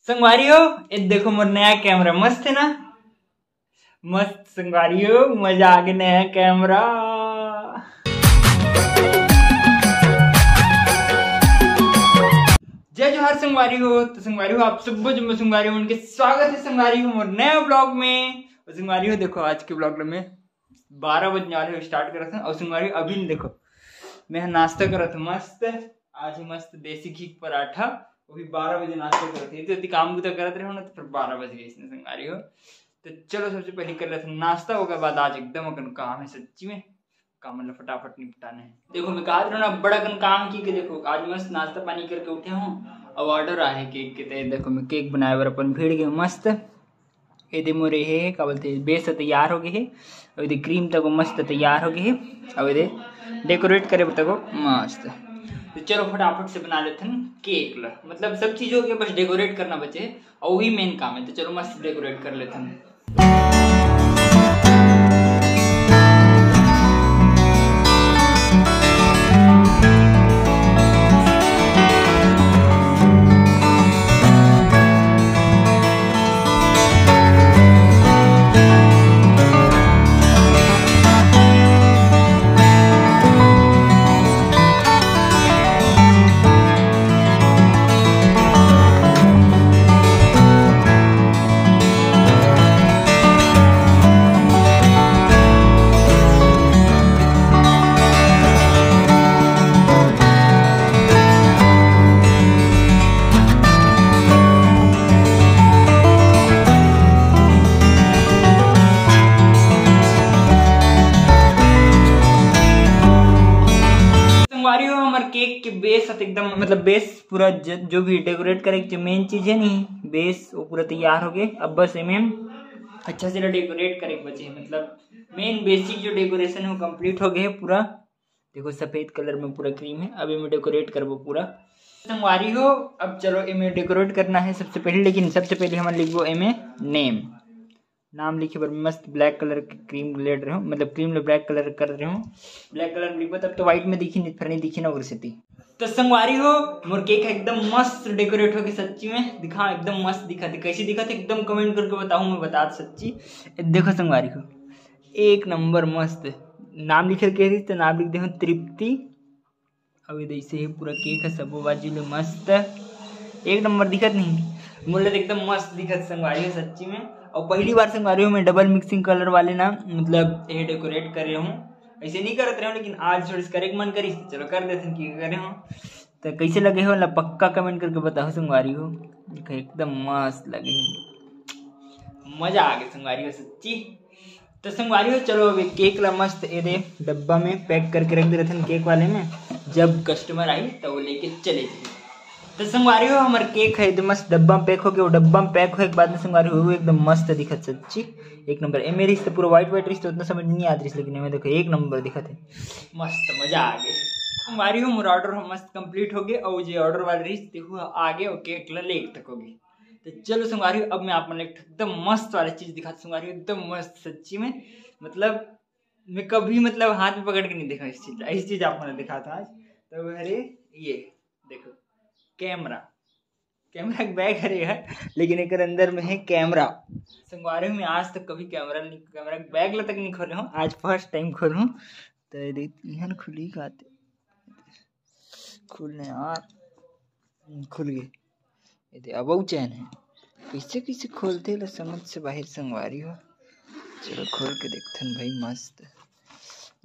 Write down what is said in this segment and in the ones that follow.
संगवारी हो ये देखो मोर नया कैमरा मस्त है ना। मस्त संगवारी हो मजा आ गया नया कैमरा। जय जोहार संगवारी हो। तो संगवारी हो आप सब जो संगवारी हो उनके स्वागत है संगवारी हो मोर नया ब्लॉग में। और संगवारी हो देखो आज के ब्लॉग में 12 बजने वाले स्टार्ट करा था। और संगवारी अभी देखो मैं नाश्ता करा था मस्त। आज मस्त देसी घी पराठा वो भी 12 बजे नाश्ता करते थे। तो काम तो करते रहो ना तो फिर 12 बज गए इसने संगवारी हो। तो चलो सबसे पहले कर रहे थे नाश्ता। होगा बाद आज एकदम अकन काम है सच्ची में काम मतलब फटाफट निपटाना है। देखो मैं कहा था ना बड़ा कन काम की के देखो आज मस्त नाश्ता पानी करके उठे हूँ। और ऑर्डर आए केक के। देखो मैं केक बनाया बर अपन भीड़ गए मस्त। ये मोरे है क्या बोलते बेस तैयार हो गए है। और क्रीम तक मस्त तैयार हो गए है। और ये डेकोरेट करे तक मस्त। तो चलो फटाफट से बना लेते हैं केक ला। मतलब सब चीज हो गया बस डेकोरेट करना बचे और वही मेन काम है। तो चलो मस्त डेकोरेट कर लेते हैं। हमारे केक के बेस एकदम मतलब बेस पूरा जो भी डेकोरेट करे जो मेन चीज है नहीं बेस वो पूरा तैयार हो गए। अब बस इमें अच्छा से डेकोरेट करे बचे मतलब मेन बेसिक जो डेकोरेशन है वो कंप्लीट हो गया है पूरा। देखो सफेद कलर में पूरा क्रीम है। अब इमें डेकोरेट करबो पूरा संगवारी हो। अब चलो इमें डेकोरेट करना है सबसे पहले। लेकिन सबसे पहले हम लिखबो इमें नेम नाम लिखे पर मस्त ब्लैक कलर की क्रीम ले रहे हो मतलब क्रीम ले ब्लैक कलर कर रहे हो। ब्लैक कलर में लिखो तब तो व्हाइट में दिखी नहीं फिर नहीं दिखी ना उधर से। तो संगवारी हो मोर केक एकदम मस्त डेकोरेट हो के सच्ची में दिखा एकदम मस्त दिखा थे। कैसी दिखा थे एकदम कमेंट करके बताऊं मैं बता सच्ची। देखो संगवारी हो एक नंबर मस्त नाम लिखे के तो नाम लिख दे तृप्ति। अब ऐसे ही पूरा केक है सब बाजू में मस्त एक नंबर दिखत नहीं मुझे एकदम मस्त दिखत संगवारी हो सच्ची में। और पहली बार संगवारी हो मैं डबल मिक्सिंग कलर वाले ना मतलब ये डेकोरेट कर रहे हूँ। ऐसे नहीं करते रहे लेकिन आज थोड़ी करे मन करी चलो कर देते कि करे हो। तो कैसे लगे हो मतलब पक्का कमेंट करके बताओ संगवारी हो। एकदम मस्त लगे मजा आ गया संगवारी हो सच्ची। तो संगवारी हो चलो अभी केक ला मस्त ये दे डब्बा में पैक करके रख दे रहे थे केक वाले में। जब कस्टमर आई तो वो लेके चले जाए। तो संगवारी हो हमारे केक है एकदम मस्त डब्बा में पैक हो गया। वो डब्बा में पैक होने के बाद में संगवारी हो एकदम मस्त दिखत सच्ची एक नंबर। ए मेरी तो पूरा व्हाइट व्हाइट रिश्ते उतना समझ नहीं आ रही लेकिन मैं देखो एक नंबर दिखा थे मस्त मजा आ गया। संगवारी हो मोर ऑर्डर मस्त कंप्लीट हो गया। और जो ऑर्डर वाले रिश्ते हुआ आगे और केक ला लेक तक हो गई। तो चलो संगवारी अब मैं आप एकदम मस्त वाली चीज दिखाता संगवारी एकदम मस्त सच्ची में मतलब मैं कभी मतलब हाथ में पकड़ के नहीं देखा इस चीज ऐसी चीज आप मैंने दिखा था आज। तो अरे ये देखो कैमरा कैमरा एक बैग है लेकिन एक अंदर में है कैमरा। संगवारी में आज तक कभी कैमरा बैग ला तक नहीं खोले हूँ आज फर्स्ट टाइम खोलूँ। तो यहाँ खुली खाते खुलने यार खुल गए। ये अब चैन है कैसे कैसे खोलते ला समझ से बाहर संगवारी हो। चलो खोल के देखते हैं भाई मस्त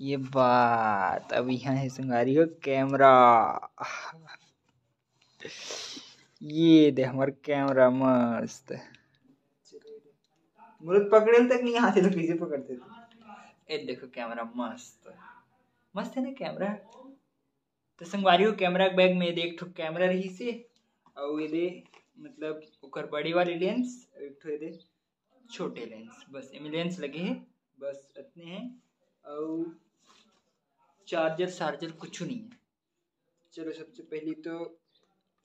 ये बात। अब यहाँ है संगवारी हो कैमरा। ये दे हमारा कैमरा मस्त मुझे पकड़े तक नहीं आते तो कैसे पकड़ते थे। ये देखो कैमरा मस्त मस्त है ना कैमरा। तो संगवारी हो कैमरा बैग में एक ठो कैमरा रही से और ये दे मतलब ओकर बड़ी वाली लेंस एक ठो दे छोटे लेंस बस इनमें लेंस लगे हैं बस इतने हैं। और चार्जर कुछ नहीं है। चलो सबसे पहले तो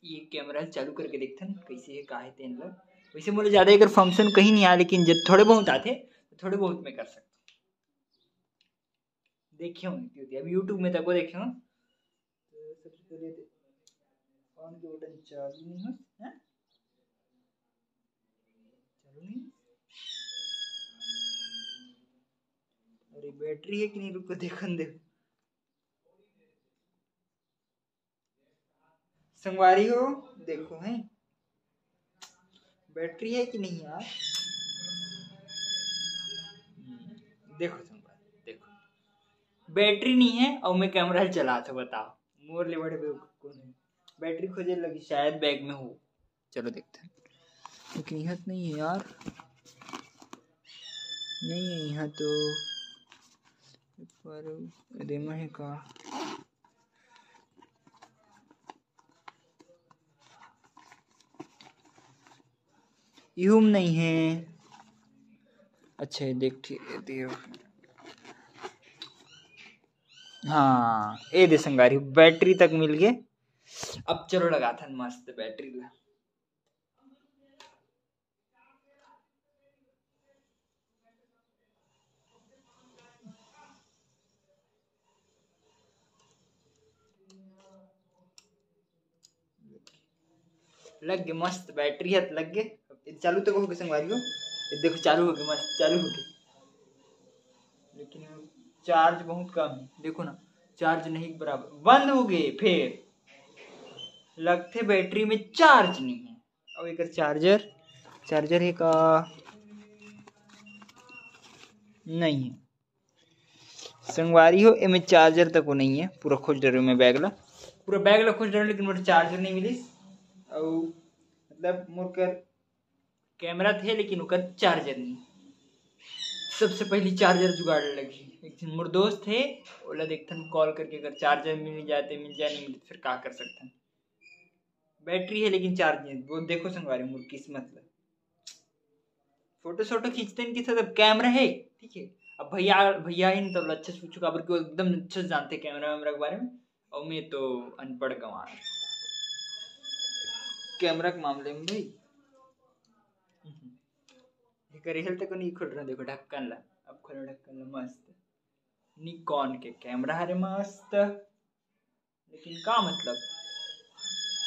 ये कैमरा चालू करके देखते हैं कैसे है का है तेन लोग। वैसे मुझे ज़्यादा अगर फंक्शन कहीं नहीं आया लेकिन जब थोड़े बहुत आते तो थोड़े बहुत मैं कर सकता देखे हूँ अभी यूट्यूब में तक वो देखे हूँ। तो सबसे पहले ऑन के बटन चालू नहीं हो अरे बैटरी है कि नहीं, रुको देखो देखो। संगवारी हो देखो है बैटरी है कि नहीं यार। देखो संगवारी देखो बैटरी नहीं है और मैं कैमरा चला था, बताओ मोर ले बड़े कौन है। बैटरी खोजे लगी, शायद बैग में हो। चलो देखते हैं, लेकिन यहाँ नहीं है यार, नहीं है यहाँ तो। पर रेमा है का यूम नहीं है। अच्छा देख ठीक, हाँ ए दे संगारी बैटरी तक मिल गए। अब चलो लगा था मस्त बैटरी ला। लग गए मस्त बैटरी है, लग गए। चालू तो हो गए संगवारी हो, देखो चालू हो गए, मस्त चालू हो गए। लेकिन चार्ज बहुत कम है, देखो ना चार्ज नहीं बराबर, बंद हो गए। फिर लगते बैटरी में चार्ज नहीं है। और एक चार्जर चार्जर है का नहीं है संगवारी हो, एमें चार्जर तक वो नहीं है। पूरा खोज डर मैं बैग ला, पूरा बैग ला खोज डर, लेकिन मोर चार्जर नहीं मिली। और मतलब मोर कर कैमरा थे लेकिन उनका चार्जर नहीं। सबसे पहली चार्जर जुगाड़ लगी। एक दिन मोर दोस्त थे, बोला देखथन कॉल करके, अगर चार्जर मिल जाते मिल जाए, नहीं मिलते फिर क्या कर सकते। बैटरी है लेकिन चार्ज नहीं। वो देखो संगवारी मोर किस्मत ला। फोटो शोटो खींचते हैं कि सब कैमरा है ठीक है। अब भैया भैया ही तो अच्छे से पूछो, काबर को एकदम अच्छे से जानते कैमरा वैमरा के बारे में। और मैं तो अनपढ़ गंवार कैमरा के मामले में भाई। रियल तक नहीं खुल रहा, देखो ढक्कन ला, अब खोलो ढक्कन ला, मस्त निकॉन के कैमरा हरे मस्त। लेकिन का मतलब,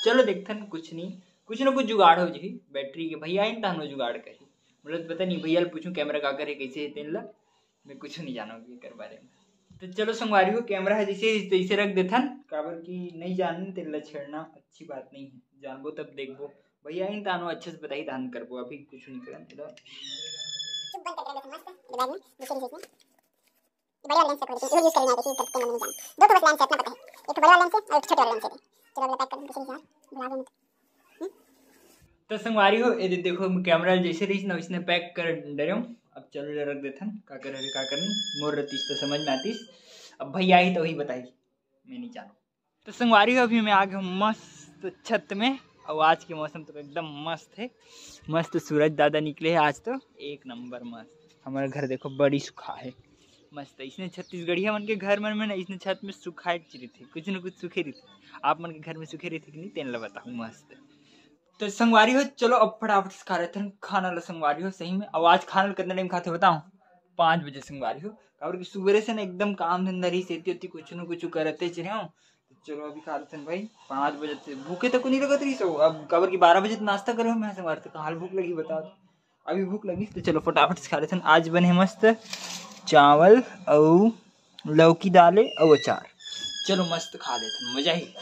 चलो देखते हैं कुछ नहीं, कुछ ना कुछ जुगाड़ हो जी। बैटरी के भैया इन तानो जुगाड़ करी, मतलब पता नहीं भैया पूछूं कैमरा का करे कैसे है तेन ला, मैं कुछ नहीं जानूंगी कर बारे में। तो चलो संगवारी हो कैमरा है जैसे तैसे रख देथन, काबर की नहीं जान तेन ला छेड़ना अच्छी बात नहीं है। जानबो तब देखबो, भैया इन तानो अच्छे से बताई दान करबो, अभी कुछ नहीं करन तेरा। बड़े वाले लेंस से कोई यूज करना है, इसी करके मैंने जान दो तो बस लेंस अपना पता है, एक बड़े वाला लेंस है और एक छोटे वाला लेंस है। चलो अगला पैक कर दूं किसी यार बुला दो मत। तो संगवारी हो ये देखो कैमरा जैसे रही ना इसने पैक कर डरे। अब चलो ले रख देथन का कर रे का करनी, मोर रतीस तो समझ में आतीस। अब भैया आई तो वही बताई, मैं नहीं जानू। तो संगवारी हो अभी मैं आ गया हूँ मस्त छत में, और आज के मौसम तो एकदम मस्त है। मस्त सूरज दादा निकले हैं आज तो, एक नंबर मस्त। हमारा घर देखो बड़ी सुखा है मस्त। इसने छत्तीसगढ़िया मन के घर मन में ना इसने छत में सुखाए रही थी, कुछ न कुछ सूखे रही थी। आप मन के घर में सूखे रही थी कि नहीं तेन ला बताऊँ मस्त। तो संगवारी हो चलो अब फटाफट से खा लेते हैं खाना ला संगवारी हो सही में। अब आज खाना कितने टाइम खाते बताऊँ, 5 बजे संगवारी हो। और कि सुबह से ना एकदम काम धंधा रही सेती होती कुछ न कुछ करते चले हो। तो चलो अभी खा लेते हैं भाई, 5 बजे से भूखे तक नहीं लगत रही सो। अब कबर की 12 बजे नाश्ता करो मैं संगवारी, तो कहाँ भूख लगी बताओ। अभी भूख लगी तो चलो फटाफट से खा लेते हैं। आज बने मस्त चावल और लौकी दाले और अचार, चलो मस्त खा लेते हैं, मजा ही।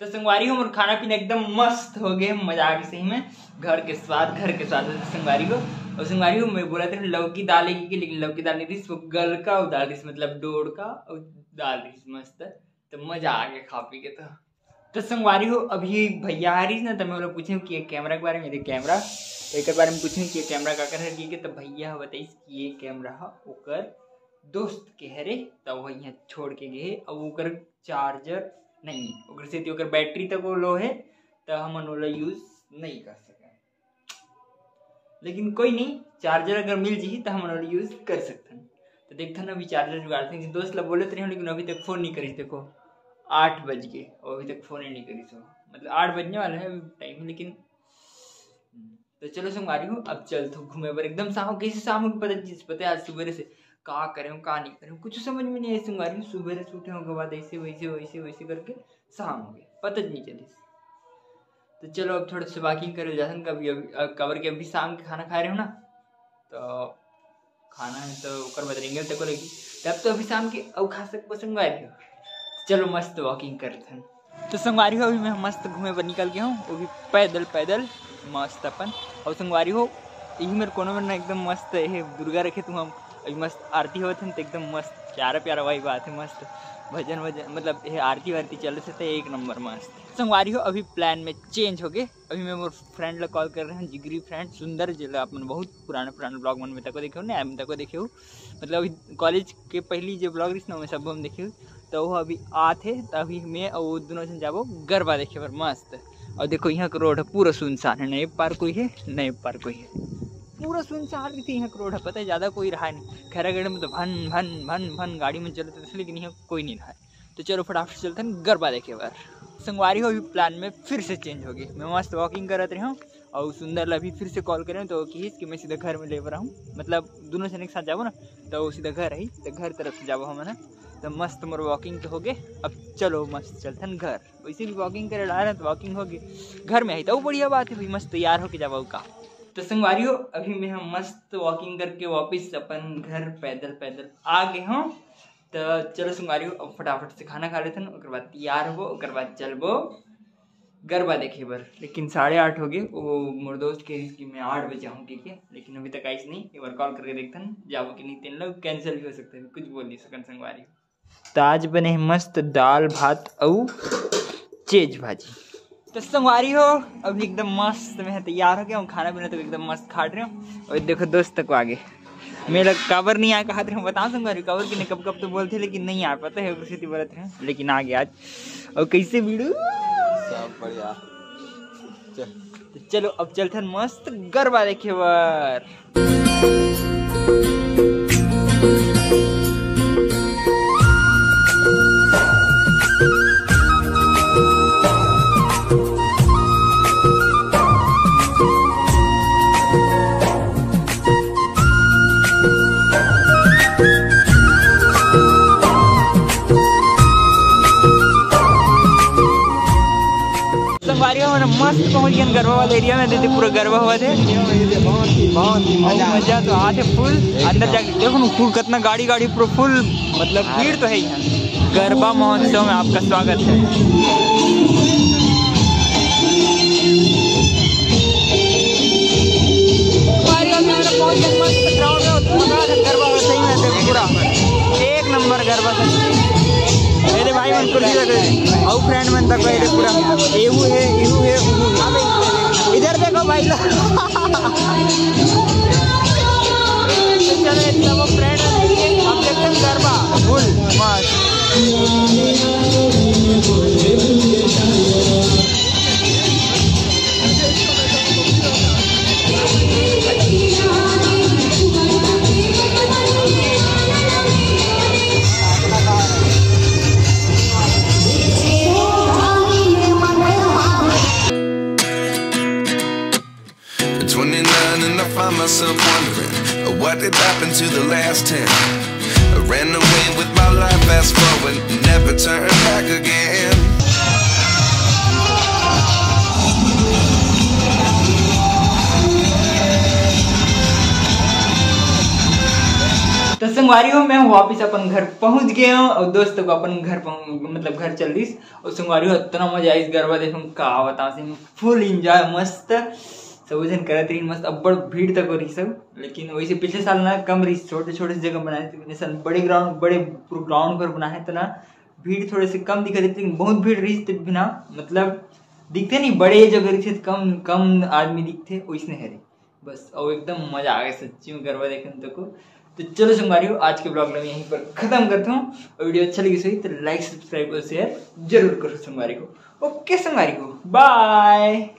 तो संगवारी हो खाना पीना एकदम मस्त हो गए, मजा आ गई सही में। घर के स्वाद संगवारी हो। और संगवारी हो मैं बोला था लौकी दाल की, लेकिन लौकी दाल नहीं थी, गल का और दाल मतलब डोड़ का और दाल रही मस्त। तो मजा आ गया खा पी के। तो संगवारी हो अभी भैया आ रही ना, तो मैं पूछे कि कैमरा के बारे में, कैमरा एक बारे में पूछे कि कैमरा का कर है, तो भैया बताइस कि ये कैमरा ओकर दोस्त के हरे, तो वह यहाँ छोड़ के गए और ओकर चार्जर नहीं ओकर से ओकर बैटरी तक वो लो है, तो हम ओला यूज नहीं कर सके। लेकिन कोई नहीं, चार्जर अगर मिल जी तो हम ओला यूज कर सकते हैं। तो देखते ना अभी चार्जर जुगाड़ते हैं। दोस्त लोग बोले थे लेकिन अभी तक फोन नहीं करी। देखो 8 बज गए और अभी तक फोन ही नहीं करी सो, मतलब 8 बजने वाला है टाइम। लेकिन तो चलो संगवारी हूँ अब चलते घूमे पर एकदम शाम, कैसे शाम को पता चीज पता है आज सुबह से का करें का नहीं करें कुछ समझ में नहीं आई। संगवारी सुबह से उठे होंगे बाद ऐसे वैसे वैसे वैसे करके शाम हो गई, पता नहीं चली। तो चलो अब थोड़ा सा वॉकिंग करे जासन कभी कवर के अभी शाम के खाना खा रहे हो ना, तो खाना है तो ओकर बदलेंगे तक लगी तब तो अभी शाम के अब खा सक संगवारी हो। चलो मस्त वॉकिंग करते हैं। तो संगवारी हो अभी मैं मस्त घूमे पर निकल गया हूँ, वो भी पैदल पैदल मस्त अपन। और संगवारी हो यही मेरे कोनो में ना एकदम मस्त है दुर्गा रखे तुम हम अभी मस्त आरती होते हैं तो एकदम मस्त प्यारा प्यारा वही बात है, मस्त भजन वजन मतलब ये आरती वारती चल से तो एक नंबर मस्त। संगवारी हो अभी प्लान में चेंज हो गए। अभी मैं मोर फ्रेंड लोग कॉल कर रहे हैं, जिगरी फ्रेंड सुंदर जिला अपन बहुत पुराने ब्लॉग मन में तक देखे हो ना में तक देखे हो, मतलब अभी कॉलेज के पहली जो ब्लॉग रही ना मैं सब हम देखे हो, तो वो अभी आते तो अभी मैं और वो दोनों जन जाबो गरबा देखे पर मस्त। और देखो यहाँ का रोड है पूरा सुनसान है, नए पार कोई है नए पार कोई है, पूरा सुनसान रही थी यहाँ का रोड है, पता है ज़्यादा कोई रहा नहीं। खैरागढ़ में तो भन भन भन भन गाड़ी में चलते थे, लेकिन यहाँ कोई नहीं रहा है। तो चलो फटाफट चलते हैं गरबा देखे बार। संगवारी हो अभी प्लान में फिर से चेंज हो गई, मैं मस्त वॉकिंग करते रहा हूँ और सुंदर अभी फिर से कॉल करें तो कि मैं सीधा घर में ले रहा हूँ, मतलब दोनों जन एक साथ जाबो ना तो सीधा घर है तो घर तरफ से जाबो हम ना, तो मस्त मोर वॉकिंग तो हो गए। अब चलो मस्त चलते हैं घर, वैसे भी वॉकिंग करे ला रहे हैं तो वॉकिंग हो गई, घर में आई तो बढ़िया बात है भाई, मस्त तैयार होके जाबो का। तो संगवारी हो अभी मैं हम मस्त वॉकिंग करके वापस अपन घर पैदल पैदल आ गए हों। तो चलो संगवारी हो अब फटाफट से खाना खा लेते हैं, उसके बाद तैयार हो, उसके बाद चलबो गरबा देखे बर। लेकिन 8:30 हो गए, वो मोर दोस्त के कि मैं 8 बजे आऊँ ठीक है, लेकिन अभी तक आई नहीं, एक बार कॉल करके देखते हैं जाओ कि नहीं, 3 लोग कैंसिल भी हो सकते हैं, कुछ बोल नहीं सकन संगवारी। तो आज बने मस्त दाल भात और चेज भाजी। तो संगवारी हो अभी एकदम मस्त मैं तैयार हो गया हूँ, खाना पीना तो एकदम मस्त खा रहे हूँ। और देखो दोस्त तक आगे मेरा कवर नहीं आया, कहा थे बताओ संगवारी कवर की कब कब तो बोलते लेकिन नहीं आ पाता है, स्थिति बोलते हैं लेकिन आ गया आज। और कैसे वीडियो सब बढ़िया। तो चलो अब चलते हैं मस्त गरबा देखे बार। मस्त पहुंच गए गरबा वाले एरिया में, देखते पूरा गरबा हुआ थे, बहुत मजा तो आते फुल अंदर जाके देखो ना फुल कितना गाड़ी गाड़ी पूरा फुल, मतलब भीड़ तो है यहाँ। गरबा महोत्सव में आपका स्वागत है। गरबा सही में पूरा एक नंबर गरबा मेरे भाई मन को और फ्रेंड मन तक पूरा एहू है इधर देखो भाई लोग चलो वो फ्रेंड हम देखते हैं गरबा फुल मस्त। Myself wondering what did happen to the last 10. I ran away with my life, fast forward, never turn back again. तो संगवारी हो मैं वापिस अपन घर पहुंच गया हूँ और दोस्तों को अपन घर मतलब घर चल रही और संगवारी हो इतना मजा आई इस गरबा देखो का बता फुल इंजॉय मस्त सब जन करते रही मस्त। अब बड़ भीड़ तक हो रही सब, लेकिन वैसे पिछले साल ना कम रही, छोटे छोटे जगह बनाए थे, बड़े ग्राउंड बड़े ग्राउंड पर बनाए तो ना भीड़ थोड़े से कम दिखा देती, लेकिन बहुत भीड़ रही तब भी ना मतलब दिखते नहीं, बड़े जगह रही थे कम कम आदमी दिखते वैसने है बस। और एकदम मजा आ गया सच्ची में गरबा देखने को। तो चलो संगवारी हो आज के ब्लॉग में यहीं पर खत्म करता हूँ, और वीडियो अच्छा लगी सही तो लाइक सब्सक्राइब और शेयर जरूर करो संगवारी को। ओके संगवारी को बाय।